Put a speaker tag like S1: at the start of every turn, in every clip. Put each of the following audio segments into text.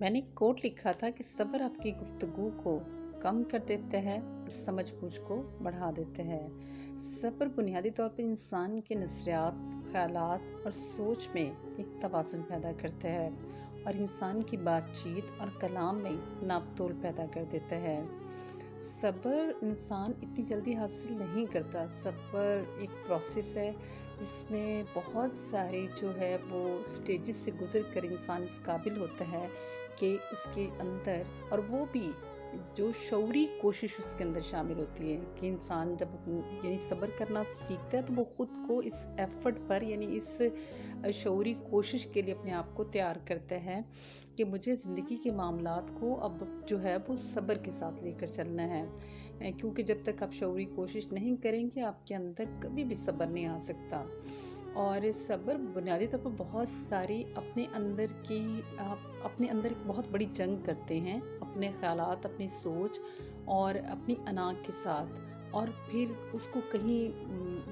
S1: मैंने एक कोट लिखा था कि सब्र आपकी गुफ्तगू को कम कर देते हैं और समझ-बूझ को बढ़ा देते हैं। सब्र बुनियादी तौर पर इंसान के नज़रियात, ख़यालात और सोच में एक तवाज़ुन पैदा करते हैं और इंसान की बातचीत और कलाम में नाप-तोल पैदा कर देता है। सब्र इंसान इतनी जल्दी हासिल नहीं करता। सब्र एक प्रोसेस है जिसमें बहुत सारे जो है वो स्टेजेस से गुज़र कर इंसान इस काबिल होता है कि उसके अंदर, और वो भी जो शऊरी कोशिश उसके अंदर शामिल होती है कि इंसान जब यानी सब्र करना सीखता है तो वो ख़ुद को इस एफ़र्ट पर यानी इस शऊरी कोशिश के लिए अपने आप को तैयार करता है कि मुझे ज़िंदगी के मामलात को अब जो है वो सब्र के साथ लेकर चलना है। क्योंकि जब तक आप शऊरी कोशिश नहीं करेंगे आपके अंदर कभी भी सब्र नहीं आ सकता। और सब्र बुनियादी तौर पर बहुत सारी अपने अंदर की आप अपने अंदर एक बहुत बड़ी जंग करते हैं अपने ख़यालात, अपनी सोच और अपनी अना के साथ। और फिर उसको कहीं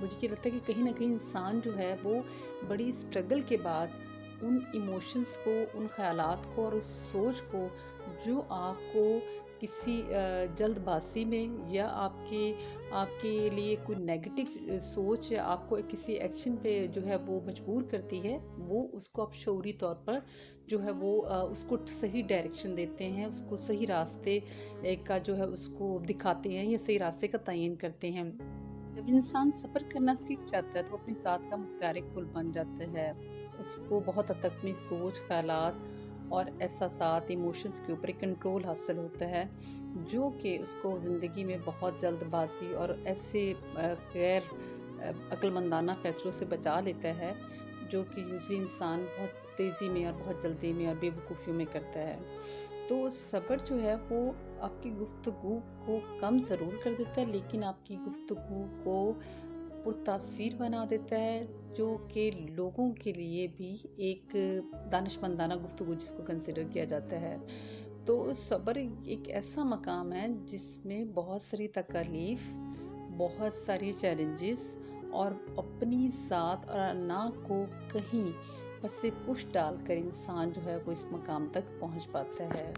S1: मुझे ये लगता है कि कहीं ना कहीं इंसान जो है वो बड़ी स्ट्रगल के बाद उन इमोशंस को, उन ख़यालात को और उस सोच को जो आपको किसी जल्दबाज़ी में या आपके लिए कोई नेगेटिव सोच या आपको किसी एक्शन पे जो है वो मजबूर करती है, वो उसको आप शऊरी तौर पर जो है वो उसको सही डायरेक्शन देते हैं, उसको सही रास्ते का जो है उसको दिखाते हैं या सही रास्ते का तयन करते हैं। जब इंसान सब्र करना सीख जाता है तो अपनी ज़ात का मुख्तार कुल बन जाता है। उसको बहुत हद तक अपनी सोच, ख़यालात और एहसासात, इमोशंस के ऊपर एक कंट्रोल हासिल होता है, जो कि उसको ज़िंदगी में बहुत जल्दबाज़ी और ऐसे गैर अक्लमंदाना फ़ैसलों से बचा लेता है, जो कि यूजुअली इंसान बहुत तेज़ी में और बहुत जल्दी में और बेवकूफ़ियों में करता है। तो सब्र जो है वो आपकी गुफ्तगू को कम ज़रूर कर देता है, लेकिन आपकी गुफ्तगू को पुरतासीर बना देता है, जो कि लोगों के लिए भी एक दानिशमंदाना गुफ्तगू जिसको कंसिडर किया जाता है। तो सब्र एक ऐसा मकाम है जिसमें बहुत सारी तकालीफ, बहुत सारी चैलेंजेस और अपनी ज़ात और अना को कहीं पसे पुश डालकर इंसान जो है वो इस मकाम तक पहुंच पाता है।